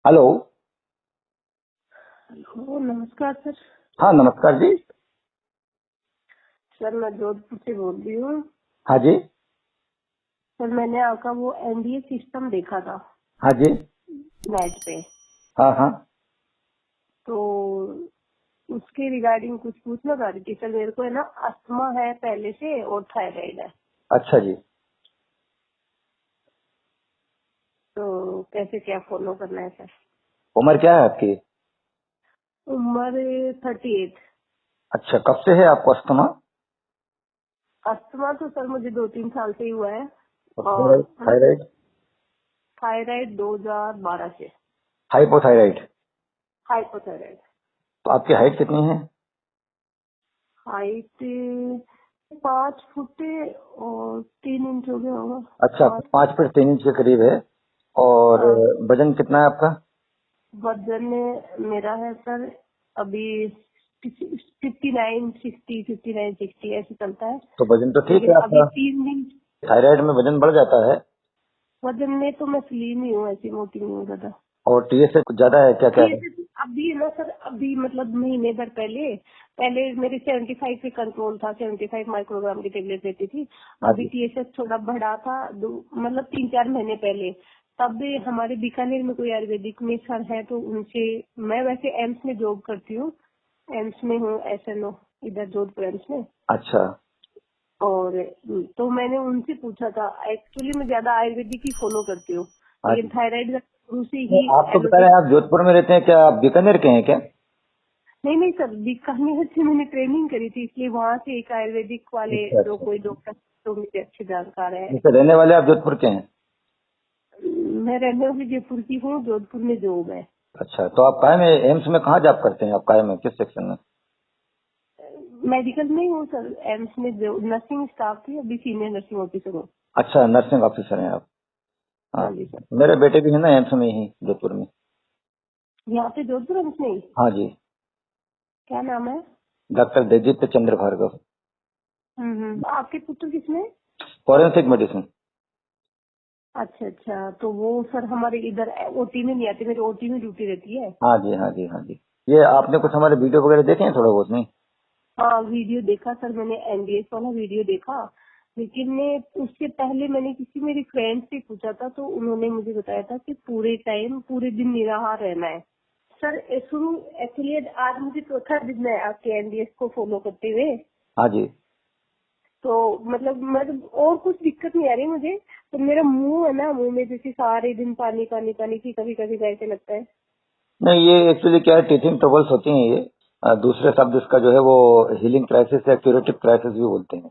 Hello. Hello, नमस्कार sir. हाँ नमस्कार जी। सर मैं जोधपुर से बोल रही हूँ। हाँ जी। सर मैंने आपका वो एनडीए सिस्टम देखा था हाँ जी। नेट पे, हाँ हाँ। तो उसके रिगार्डिंग कुछ पूछना चाह रही थी सर। मेरे को है ना, अस्थमा है पहले से और थायराइड है, अच्छा जी। तो कैसे क्या फॉलो करना है सर? उम्र क्या है आपकी? उम्र 38। अच्छा, कब से है आपको अस्थमा? अस्थमा तो सर मुझे 2-3 साल से ही हुआ है, और थायराइड? थायराइड? थायराइड 2012 से। हाइपोथायराइड? हाइपोथायराइड। तो आपकी हाइट कितनी है? हाइट 5 फुट और 3 इंच हो गया होगा। अच्छा, 5 फुट। 5 फीट 3 इंच के करीब है। और हाँ, वजन कितना है आपका? वजन मेरा है सर अभी 59, 60 ऐसे चलता है। तो वजन तो ठीक लेकिन है अभी आपका। 3 दिन थायराइड में वजन बढ़ जाता है। वजन में तो मैं स्लिम ही हूँ, ऐसी मोटी नहीं हूँ ज्यादा। और टीएसए कुछ ज्यादा है क्या? क्या है? ये सिर्फ अभी है ना सर, अभी मतलब महीने भर पहले पहले मेरे 75 पे कंट्रोल था, 75 माइक्रोग्राम की टेबलेट लेती थी। हाँ अभी जी। टीएसएच थोड़ा बढ़ा था, मतलब 3-4 महीने पहले। तब भी हमारे बीकानेर में कोई आयुर्वेदिक में सर है, तो उनसे, मैं वैसे एम्स में जॉब करती हूँ, एम्स में हूँ, एसएनओ, इधर जोधपुर एम्स में। अच्छा। और तो मैंने उनसे पूछा था, एक्चुअली मैं ज्यादा आयुर्वेदिक ही फॉलो करती हूँ, हाँ लेकिन जी। थायराइड का शुरू से तो ही आप तो बता रहे एलोपैथी। हैं आप जोधपुर में रहते हैं, क्या आप बीकानेर के हैं क्या? नहीं नहीं सर, बीकानेर से मैंने ट्रेनिंग करी थी, इसलिए वहाँ से एक आयुर्वेदिक वाले अच्छा जो अच्छा। कोई डॉक्टर, तो मुझे अच्छे जानकार है। जैसे रहने वाले आप जोधपुर के हैं? मैं रहने वाली जयपुर की हूँ, जोधपुर में जॉब है। अच्छा, तो आप कायम एम्स में कहाँ जॉब करते हैं? आप कायम में किस सेक्शन में? मेडिकल में ही हूँ सर, एम्स में जो नर्सिंग स्टाफ थी, अभी सीनियर नर्सिंग ऑफिसर हूँ। अच्छा, नर्सिंग ऑफिसर हैं आप। हाँ। हाँ जी सर। मेरे बेटे भी है ना एम्स में ही जोधपुर में। यहाँ पे जोधपुर एम्स में ही? हाँ जी। क्या नाम है? डॉक्टर देवदीप्त चंद्र भार्गव। आपके पुत्र किसमें? Forensic medicine. अच्छा अच्छा, तो वो सर हमारे इधर ओटी में नहीं आते, मेरी ओटी में ड्यूटी रहती है। हाँ जी हाँ जी हाँ जी। ये आपने कुछ हमारे वीडियो वगैरह देखे हैं थोड़ा बहुत नहीं? हाँ, वीडियो देखा सर मैंने, एनडीएस वाला वीडियो देखा। लेकिन मैं उससे पहले मैंने किसी मेरी फ्रेंड से पूछा था, तो उन्होंने मुझे बताया था कि पूरे टाइम पूरे दिन निराहार रहना है। सर शुरू एक्चुअली आज मुझे चौथा दिन है आपके एनडीएस को फॉलो करते हुए। हाँ जी। तो मतलब और कुछ दिक्कत नहीं आ रही मुझे, तो मेरा मुंह है ना, मुंह में जैसे सारे दिन पानी पानी पानी की कभी कभी ऐसे लगता है। नहीं, ये एक्चुअली क्या है, टीथिंग ट्रबल्स होती हैं ये। दूसरे शब्द इसका जो है वो हीलिंग क्राइसिस या क्यूरेटिव क्राइसिस भी बोलते हैं।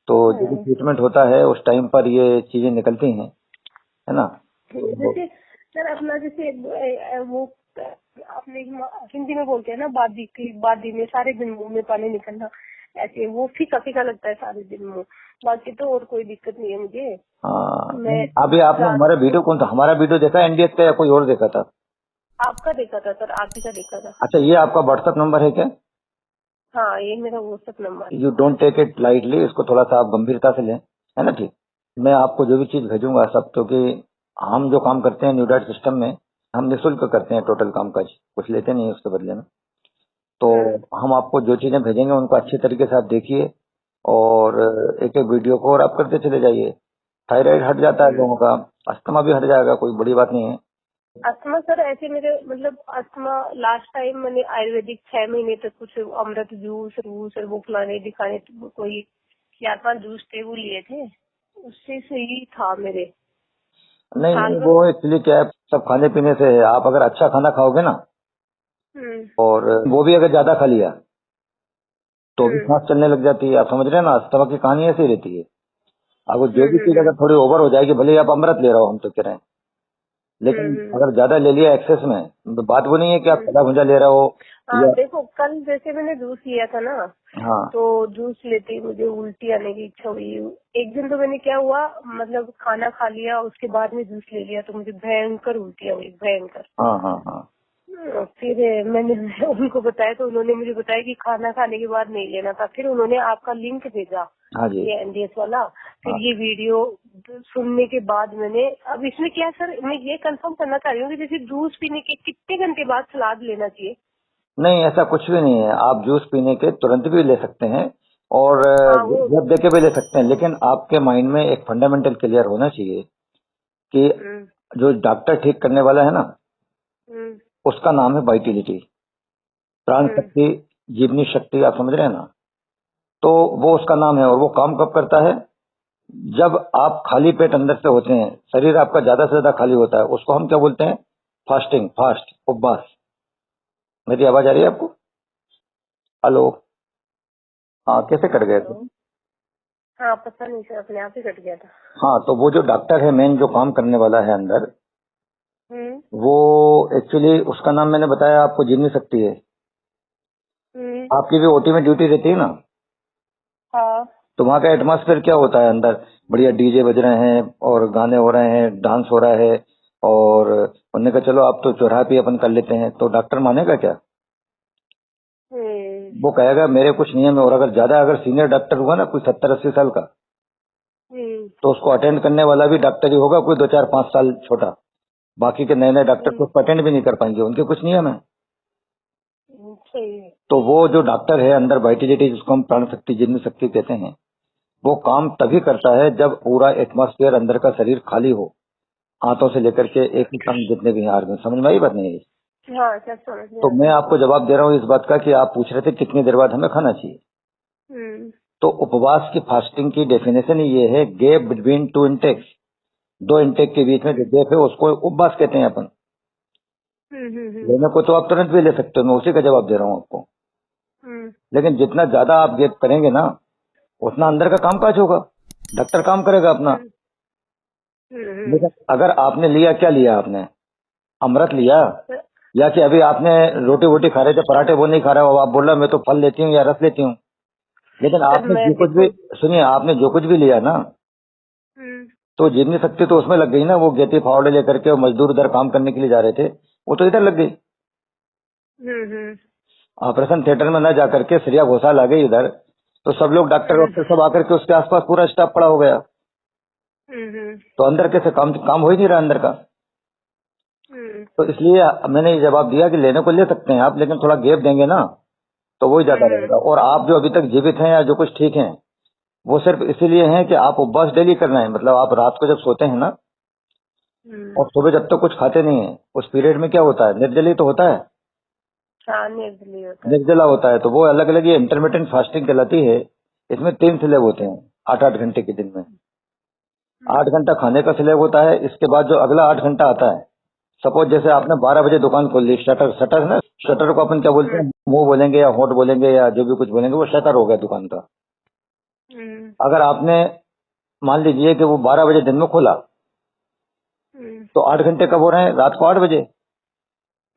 तो जो भी हाँ, ट्रीटमेंट होता है उस टाइम पर ये चीजें निकलती हैं, है ना? तो जैसे सर अपना जैसे वो अपने हिंदी में बोलते हैं ना, बादी की बादी में सारे दिन मुंह में पानी निकलना, ऐसे वो फीका फीका लगता है सारे दिन मुंह। बाकी तो और कोई दिक्कत नहीं है मुझे। हाँ, मैं अभी आपने ज्यादा हमारा वीडियो कौन था, हमारा वीडियो देखा एनडीएस का या कोई और देखा था? आपका देखा था सर, आप ही का देखा था। अच्छा, ये आपका व्हाट्सएप नंबर है क्या? हाँ, ये मेरा व्हाट्सएप नंबर है। You don't take it lightly, इसको थोड़ा सा आप गंभीरता से लें, है ना? ठीक। मैं आपको जो भी चीज भेजूंगा सब, क्योंकि हम जो काम करते हैं न्यूडाइट सिस्टम में, हम निःशुल्क करते हैं टोटल काम काज, कुछ लेते नहीं है उसके बदले में। तो हम्म। हम आपको जो चीजें भेजेंगे उनको अच्छी तरीके से आप देखिए, और एक एक वीडियो को और आप करते चले जाइए। थायराइड हट जाता है हम्म। लोगों का, अस्थमा भी हट जाएगा, कोई बड़ी बात नहीं है। अस्थमा सर ऐसे मेरे मतलब अस्थमा लास्ट टाइम मैंने आयुर्वेदिक 6 महीने तक कुछ अमृत जूस रूस और वो फलाने दिखाने, तो कोई 4-5 जूस थे वो लिए थे, उससे सही था मेरे। नहीं साल नहीं, भर वो हो। एक्चुअली क्या है, सब खाने पीने से है। आप अगर अच्छा खाना खाओगे ना, हम्म। और वो भी अगर ज्यादा खा लिया तो भी हम्म। सांस चलने लग जाती है। आप समझ रहे हैं ना, अस्थमा की कहानी ऐसी रहती है। अब जो हम्म। भी चीज अगर थोड़ी ओवर हो जाएगी, भले ही आप अमृत ले रहे हो, हम तो कह रहे हैं, लेकिन हम्म। अगर ज्यादा ले लिया एक्सेस में, तो बात वो नहीं है कि आप हम्म। सदा भुजा ले रहे हो हाँ या। देखो, कल जैसे मैंने जूस लिया था ना, हाँ तो जूस लेते ही मुझे उल्टी आने की इच्छा हुई। एक दिन तो मैंने क्या हुआ, मतलब खाना खा लिया उसके बाद में जूस ले लिया, तो मुझे भयंकर उल्टियाँ हुई, भयंकर। हाँ हाँ हाँ। फिर मैंने उनको बताया तो उन्होंने मुझे बताया कि खाना खाने के बाद नहीं लेना था। फिर उन्होंने आपका लिंक भेजा, हाँ जी। ये एनडीएस वाला। फिर हाँ। ये वीडियो सुनने के बाद मैंने, अब इसमें क्या है सर, मैं ये कंफर्म करना चाह रही हूँ कि जैसे जूस पीने के कितने घंटे बाद सलाद लेना चाहिए? नहीं, ऐसा कुछ भी नहीं है। आप जूस पीने के तुरंत भी ले सकते हैं और हाँ वो। जब दे के भी ले सकते हैं, लेकिन आपके माइंड में एक फंडामेंटल क्लियर होना चाहिए कि हम्म, जो डॉक्टर ठीक करने वाला है ना, हम्म, उसका नाम है वाइटिलिटी, प्राण हम्म, शक्ति, जीवनी शक्ति, आप समझ रहे हैं ना। तो वो उसका नाम है, और वो काम कब करता है? जब आप खाली पेट अंदर से होते हैं, शरीर आपका ज्यादा से ज्यादा खाली होता है, उसको हम क्या बोलते हैं? फास्टिंग, फास्ट, उपवास। मेरी आवाज आ रही है आपको? हेलो? हाँ, कैसे कट गए थे? हेलो। हाँ पता नहीं सर, अपने आप ही कट गया था। हाँ, तो वो जो डॉक्टर है मेन, जो काम करने वाला है अंदर, हम्म, वो एक्चुअली उसका नाम मैंने बताया आपको, जीवनी शक्ति है। हम्म, आपकी भी ओटी में ड्यूटी रहती है ना, हाँ, तो वहाँ का एटमॉस्फेयर क्या होता है अंदर? बढ़िया डीजे बज रहे हैं और गाने हो रहे हैं, डांस हो रहा है, और उन्होंने कहा चलो आप तो चौराहे पे अपन कर लेते हैं, तो डॉक्टर मानेगा क्या? हम्म, वो कहेगा मेरे कुछ नियम है। और अगर ज्यादा अगर सीनियर डॉक्टर हुआ ना, कोई 70-80 साल का, हम्म, तो उसको अटेंड करने वाला भी डॉक्टर ही होगा, कोई 2-4-5 साल छोटा। बाकी के नए नए डॉक्टर को उसको अटेंड भी नहीं कर पाएंगे, उनके कुछ नियम है। सही है। तो वो जो डॉक्टर है अंदर, वाइटिलिटी, जिसको हम प्राण शक्ति, जीवनी शक्ति कहते हैं, वो काम तभी करता है जब पूरा एटमॉस्फेयर अंदर का शरीर खाली हो, हाथों से लेकर के एक एक अंग जितने भी हैं ऑर्गन। समझ में आई बात नहीं आई? हाँ सर समझ में तो आ मैं गया। आपको जवाब दे रहा हूँ इस बात का कि आप पूछ रहे थे कितनी देर बाद हमें खाना चाहिए। हम्म, तो उपवास की, फास्टिंग की डेफिनेशन ही ये है, गैप बिटवीन टू इंटेक्स। दो इंटेक के बीच में जो गैप है उसको उपवास कहते हैं अपन। हम्म, हम्म, लेने को तो आप तुरंत भी ले सकते हो, मैं उसी का जवाब दे रहा हूँ आपको। हम्म, लेकिन जितना ज्यादा आप गैप करेंगे ना, उतना अंदर का काम काज होगा, डॉक्टर काम करेगा अपना। हम्म, हम्म, लेकिन अगर आपने लिया, क्या लिया आपने? अमृत लिया, सर या कि अभी आपने रोटी वोटी खा रहे थे, पराठे वो नहीं खा रहे हो, आप बोल रहे हो मैं तो फल लेती हूँ या रस लेती हूँ। लेकिन सर आपने मैं जो कुछ देखो। भी, सुनिए, आपने जो कुछ भी लिया ना, हम्म, तो जीवनी शक्ति तो उसमें लग गई ना। वो गेती फावड़े लेकर के और मजदूर उधर काम करने के लिए जा रहे थे, वो तो इधर लग गई। हम्म, ऑपरेशन थिएटर में न जाकर के श्रेया घोषाल आ गई इधर, तो सब लोग डॉक्टर हम्म, वॉक्टर सब आकर के उसके आसपास पूरा स्टाफ पड़ा हो गया। हम्म, तो अंदर कैसे काम काम हो ही नहीं रहा अंदर का। हम्म, तो इसलिए मैंने ये जवाब दिया कि लेने को ले सकते हैं आप, लेकिन थोड़ा गैप देंगे ना, तो वही ज्यादा हम्म, रहेगा। और आप जो अभी तक जीवित हैं या जो कुछ ठीक हैं, वो सिर्फ इसीलिए हैं कि आप उपवास डेली करना है। मतलब आप रात को जब सोते हैं ना, हम्म, और सुबह जब तक कुछ खाते नहीं है, उस पीरियड में क्या होता है? निर्जली तो होता है, हाँ निर्दलीय होता है। निर्जला होता है। तो वो अलग अलग, ये इंटरमीडिएंट फास्टिंग कहलाती है। इसमें 3 स्लैब होते हैं, 8-8 घंटे के दिन में। हम्म, 8 घंटा खाने का स्लैब होता है, इसके बाद जो अगला 8 घंटा आता है, सपोज जैसे आपने 12 बजे दुकान खोल ली, शटर, शटर ना, शटर को अपन क्या बोलते हम्म, हैं? मुंह बोलेंगे या होठ बोलेंगे या जो भी कुछ बोलेंगे, वो शटर हो गया दुकान का। हम्म, अगर आपने मान लीजिए कि वो 12 बजे दिन में खोला, हम्म, तो 8 घंटे कब हो रहे हैं? रात को 8 बजे।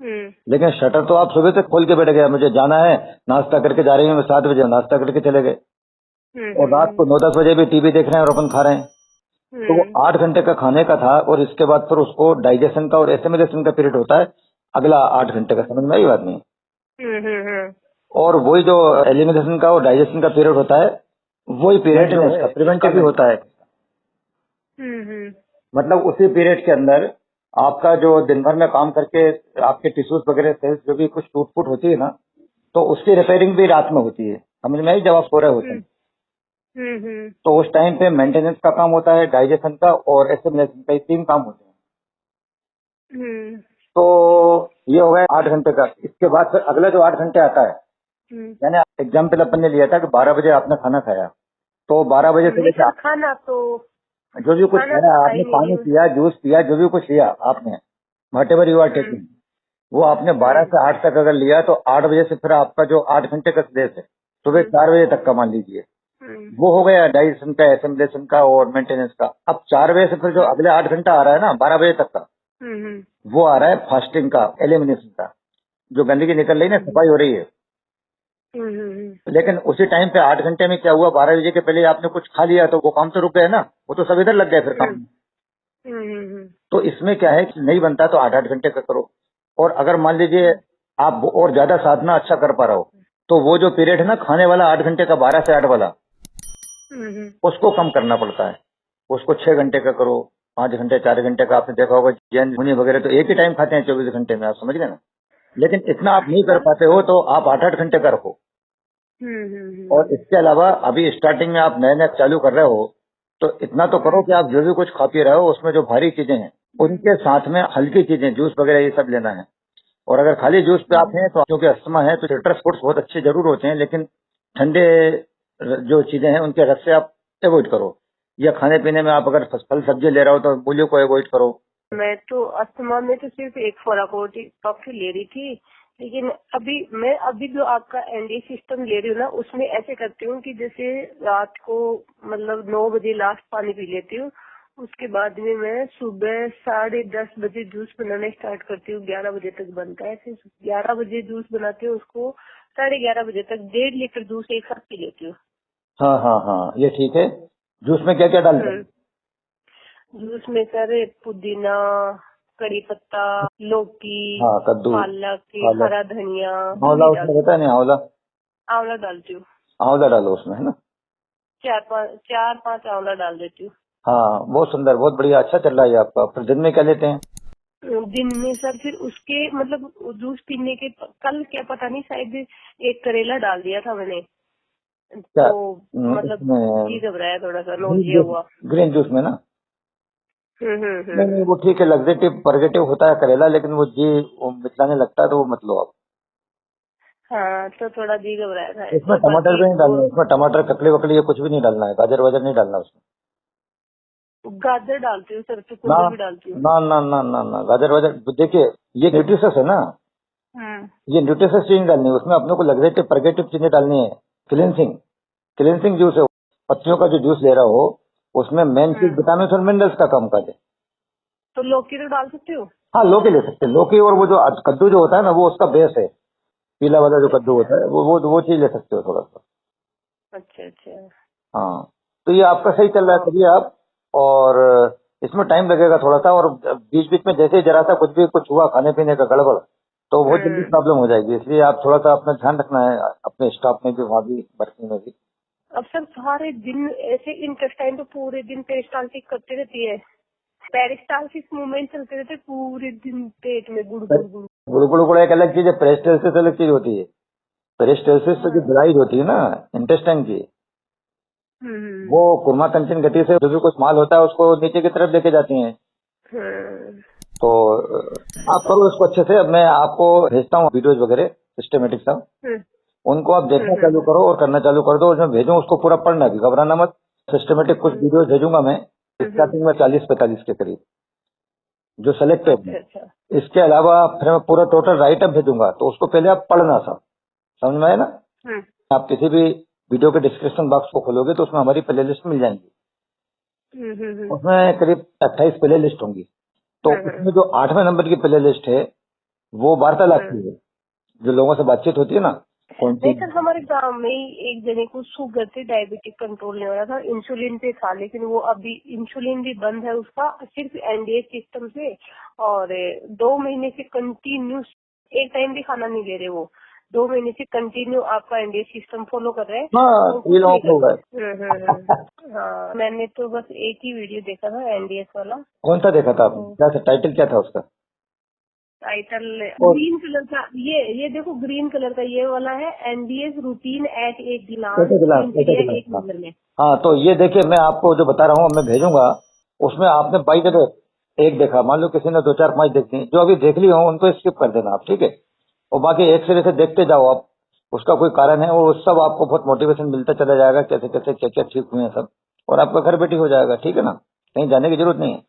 हम्म, लेकिन शटर तो आप सुबह से खोल के बैठ गया, मुझे जाना है, नाश्ता करके जा रही हूँ मैं, 7 बजे नाश्ता करके चले गए, और रात को 9-10 बजे भी टीवी देख रहे हैं और अपन खा रहे हैं। तो वो हम्म, 8 घंटे का खाने का था, और इसके बाद फिर उसको डाइजेशन का और एसिमिलेशन का पीरियड होता है, अगला 8 घंटे का। समझ में आई बात नहीं? हम्म, और वही जो एलिमिनेशन का और डाइजेशन का पीरियड होता है, वही पीरियड जो है प्रिवेंटिव भी होता है। हम्म, मतलब उसी पीरियड के अंदर आपका जो दिन भर में काम करके आपके टिश्यूज वगैरह, सेल्स जो भी कुछ टूट फूट होती है ना, तो उसकी रिपेयरिंग भी रात में होती है। समझ में आई? जब आप सो रहे होते हैं, हम्म, तो उस टाइम पे मेंटेनेंस का काम होता है, डाइजेशन का और एसिमिलेशन का, ये 3 काम होते हैं। हम्म, तो ये हो गया 8 घंटे का। इसके बाद फिर अगला जो 8 घंटे आता है, यानी एग्जाम्पल अपन ने लिया था कि 12 बजे आपने खाना खाया, तो 12 बजे से नहीं लेकर सर खाना तो, जो भी कुछ खाना तो खाया खा आपने, ही नहीं रही पानी हूँ। पिया, जूस पिया, जो भी कुछ लिया आपने, whatever you are hmm, taking, वो आपने 12 से 8 तक अगर लिया, तो 8 बजे से फिर आपका जो 8 घंटे का स्लेस है, सुबह 4 बजे तक का मान लीजिए, हम्म, वो हो गया डाइजेशन का, एसिमिलेशन का और मेंटेनेंस का। अब 4 बजे से फिर जो अगले 8 घंटा आ रहा है ना, 12 बजे तक का, हम्म, वो आ रहा है फास्टिंग का, एलिमिनेशन का। जो गंदगी निकल रही है ना, सफाई हो रही है। हम्म, लेकिन उसी टाइम पे 8 घंटे में क्या हुआ, 12 बजे के पहले आपने कुछ खा लिया, तो वो काम तो रुक गया ना, वो तो सब इधर लग गए फिर काम में। तो इसमें क्या है कि नहीं बनता तो 8-8 घंटे का करो। और अगर मान लीजिए आप और ज्यादा साधना अच्छा कर पा रहे हो तो वो जो पीरियड है ना खाने वाला 8 घंटे का 12 से 8 वाला, उसको कम करना पड़ता है। उसको 6 घंटे का करो, 5 घंटे 4 घंटे का। आपने देखा होगा जैन मुनि वगैरह तो एक ही टाइम खाते हैं 24 घंटे में, आप समझ गए ना। लेकिन इतना आप नहीं कर पाते हो तो आप 8-8 घंटे का रखो। और इसके अलावा अभी स्टार्टिंग में आप नए नए चालू कर रहे हो तो इतना तो करो कि आप जो भी कुछ खा पी रहे हो उसमें जो भारी चीजें हैं उनके साथ में हल्की चीजें, जूस वगैरह ये सब लेना है। और अगर खाली जूस पे आप हैं तो क्योंकि अस्थमा है तो सिट्रस फ्रूट्स बहुत अच्छे जरूर होते हैं, लेकिन ठंडे जो चीजें हैं उनके रस से आप अवॉइड करो। या खाने पीने में आप अगर फल सब्जी ले रहे हो तो मूली को अवॉइड करो। मैं तो अस्थमा में तो सिर्फ एक फोराकोट टॉक्सी ले रही थी, लेकिन अभी जो आपका एनडी सिस्टम ले रही हूँ ना उसमें ऐसे करती हूँ कि जैसे रात को मतलब 9 बजे लास्ट पानी पी लेती हूँ, उसके बाद में मैं सुबह 10:30 बजे जूस बनाना स्टार्ट करती हूँ, 11 बजे तक बनता है, फिर 11 बजे जूस बनाती हूँ, उसको 11:30 बजे तक 1.5 लीटर जूस एक साथ पी लेती हूँ। हाँ हाँ हाँ, ये ठीक है। जूस में क्या क्या डालते हैं? जूस में सर पुदीना, कड़ी पत्ता, लौकी, हाँ, कद्दू, पालक, पालक, हरा धनिया, आंवला उसमें रहता है नहीं? आंवला, आंवला डालती हूँ, आंवला डालो उसमें, है ना। 4-5 आंवला डाल देती हूँ। हाँ, बहुत सुंदर, बहुत बढ़िया, अच्छा चल रहा है आपका। फिर दिन में क्या लेते हैं? दिन में सर फिर उसके मतलब जूस पीने के कल क्या पता नहीं शायद एक करेला डाल दिया था मैंने, क्या तो मतलब जी इसमें? घबराया, थोड़ा सा ग्रीन नौजिया जूस, हुआ। ग्रीन जूस में ना? नहीं नहीं, हम्म। वो ठीक है, लग्जेटिव परगेटिव होता है करेला, लेकिन वो जी वो मिचलाने लगता है तो वो मत लो आप। हाँ तो थोड़ा जी घबराया था, इसमें तो टमाटर बाकी भी नहीं डालना, इसमें टमाटर ककड़ी वकड़ी ये कुछ भी नहीं डालना है, गाजर वाजर नहीं डालना उसमें। गाजर डालती हूँ सर, ना चुकंदर भी डालती हूँ। ना ना ना ना ना, गाजर वाजर देखिए, ये न्यूट्रिशस है ना, ये न्यूट्रिशस चीज डालनी है उसमें, अपने को लग्जेटिव परगेटिव चीजें डालनी है। क्लिनसिंग, क्लिनसिंग जूस है, पत्तियों का जो जूस ले रहा हो उसमें मेन चीज विटामिन और मिनरल्स का काम कर दे। तो लौकी तो डाल सकते हो? हाँ, लौकी ले सकते हैं, लौकी, और वो जो कद्दू जो होता है ना वो उसका बेस है, पीला वाला जो कद्दू होता है वो चीज ले सकते हो थोड़ा सा। अच्छा। हाँ, तो ये आपका सही चल रहा है, करिए आप। और इसमें टाइम लगेगा थोड़ा सा, और बीच बीच में जैसे ही जरा सा कुछ भी कुछ हुआ खाने पीने का गड़बड़ तो बहुत जल्दी प्रॉब्लम हो जाएगी, इसलिए आप थोड़ा सा अपना ध्यान रखना है, अपने स्टाफ में भी, वहाँ भी, वर्किंग में भी। अब सर सारे दिन ऐसे इंटेस्टाइन तो पूरे दिन पेरिस्टाल्टिक करते रहती है, पेरिस्टाल्टिक मूवमेंट चलते रहते पूरे दिन, पेट में गुड़ गुड़ गुड़। गुड़गुड़ एक अलग चीज है, पेरिस्टाल्सिस अलग चीज होती है। पेरिस्टाल्सिस तो जो दवाई होती है ना इंटेस्टाइन की, वो कुर्मा कंचन गति से जो भी कुछ माल होता है उसको नीचे की तरफ लेके जाती हैं। तो आप करो इसको अच्छे से। अब मैं आपको भेजता हूँ वीडियोज वगैरह सिस्टमेटिक सब, उनको आप देखना चालू करो और करना चालू कर दो। और मैं भेजूँ उसको पूरा पढ़ना, भी घबराना मत। सिस्टमेटिक कुछ वीडियोज भेजूंगा मैं, स्टार्टिंग में 40-45 के करीब जो सेलेक्टेड है। इसके अलावा फिर मैं पूरा टोटल राइटअप भेजूंगा, तो उसको पहले आप पढ़ना सब, समझ में आए ना। आप किसी भी वीडियो के डिस्क्रिप्शन बॉक्स को खोलोगे तो उसमें हमारी प्ले लिस्ट मिल जाएंगी। उसमें करीब 28 प्ले लिस्ट होंगी। तो उसमें जो 8वें नंबर की प्ले लिस्ट है वो वार्तालाप की है, जो लोगों से बातचीत होती है ना। कौन सी? नहीं सर, हमारे गांव में ही एक जने को शुगर से डायबिटिक कंट्रोल नहीं हो रहा था, इंसुलिन पे था, लेकिन वो अभी इंसुलिन भी बंद है उसका, सिर्फ एनडीए सिस्टम से। और 2 महीने से कंटिन्यू एक टाइम भी खाना नहीं ले रहे वो, 2 महीने से कंटिन्यू आपका एनडीए सिस्टम फॉलो कर रहे हैं। हाँ, वो कुछ नहीं होगा। करते। हाँ, मैंने तो बस एक ही वीडियो देखा था एनडीएस वाला। कौन सा देखा था आपने? क्या था टाइटल, क्या था उसका? टाइटल ग्रीन कलर का, ये देखो ग्रीन कलर का ये वाला है, एनडीएस रूटीन एट एक गिलास इंडिया एक नंबर में। हाँ, तो ये देखिए, मैं आपको जो बता रहा हूँ मैं भेजूंगा, उसमें आपने बाई द वे एक देखा, मान लो किसी ने 2-4-5 देखी, जो अभी देख ली हो उनको स्किप कर देना आप, ठीक है। और बाकी एक सिरे से देखते जाओ आप, उसका कोई कारण है वो सब आपको बहुत मोटिवेशन मिलता चला जाएगा, कैसे कैसे क्या क्या ठीक हुए हैं सब, और आपका घर बैठी हो जाएगा, ठीक है ना, कहीं जाने की जरूरत नहीं है।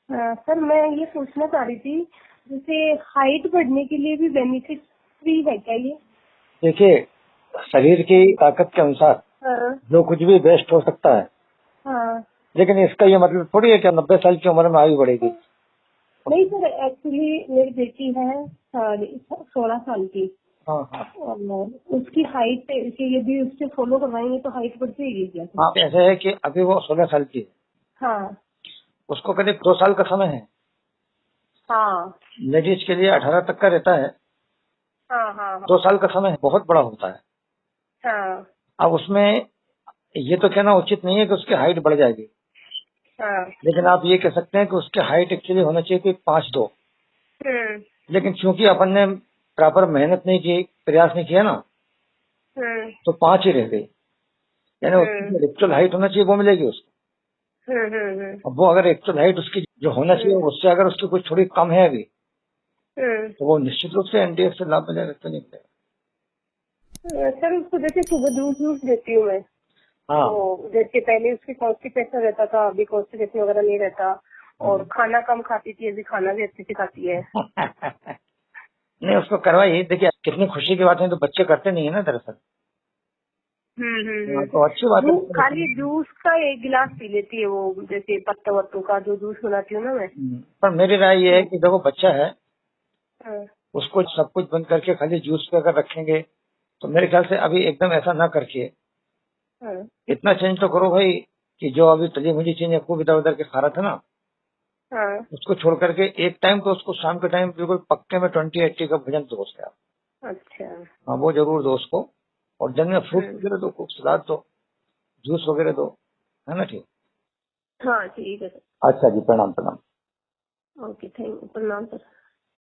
सर मैं ये पूछना चाह रही थी, जैसे हाइट बढ़ने के लिए भी बेनिफिट फ्री है क्या ये? देखिए, शरीर की ताकत के अनुसार जो कुछ भी बेस्ट हो सकता है, लेकिन इसका ये मतलब थोड़ी है कि 90 साल की उम्र में आयु बढ़ेगी। नहीं सर, एक्चुअली मेरी बेटी है 16 साल की। हाँ, और उसकी हाइट यदि उससे फॉलो करवाएंगे तो हाइट बढ़ जाएगी क्या? हाँ, ऐसे है कि अभी वो 16 साल की है, हाँ, उसको करीब 2 साल का समय है। हाँ लेडीज के लिए 18 तक का रहता है। हाँ हाँ 2 साल का समय बहुत बड़ा होता है। हाँ अब उसमें ये तो कहना उचित नहीं है कि उसकी हाइट बढ़ जाएगी, हाँ। लेकिन आप ये कह सकते हैं कि उसकी हाइट एक्चुअली होना चाहिए कि 5'2", हम्म लेकिन क्योंकि अपन ने प्रॉपर मेहनत नहीं की, प्रयास नहीं किया ना, हम्म तो 5 ही रह गई। यानी हम्म उसकी एक्चुअल हाइट होना चाहिए वो मिलेगी उसको। हम्म। अब वो अगर एक्चुअल हाइट उसकी जो होना चाहिए उससे अगर उसकी कुछ थोड़ी कम है अभी, तो वो निश्चित रूप से एनडीएफ से लाभ मिलेगा, तो नहीं मिलेगा। सर उसको जैसे सुबह दूध दूध देती हूँ मैं, हाँ तो जैसे पहले उसकी कॉन्स्टिपेशन रहता था, अभी कॉन्स्टिपेशन वगैरह नहीं रहता, और खाना कम खाती थी, अभी खाना भी अच्छे से खाती है। नहीं, उसको करवाइए। देखिए कितनी खुशी की बात है, तो बच्चे करते नहीं है ना दरअसल। हाँ, तो अच्छी बात है। खाली जूस का 1 गिलास पी लेती है वो, जैसे पत्ता वत्तों का जो जूस बनाती हूँ ना मैं। पर मेरी राय ये है कि देखो बच्चा है, हाँ, उसको सब कुछ बंद करके खाली जूस पे अगर रखेंगे, तो मेरे ख्याल से अभी एकदम ऐसा ना करके हाँ, इतना चेंज तो करो भाई कि जो अभी तली मुझी चीजें खूब इधर उधर के खा रहा था ना, हाँ, उसको छोड़ करके एक टाइम तो उसको शाम के टाइम बिल्कुल पक्के में 20-80 का भोजन दो उसका। अच्छा। हाँ, वो जरूर दो उसको। और दिन में फ्रूट हम्म, वगैरह दो, खूब सलाद दो, जूस वगैरह दो, है ना। ठीक। हाँ ठीक है सर। अच्छा जी, प्रणाम प्रणाम। ओके, थैंक यू, प्रणाम सर।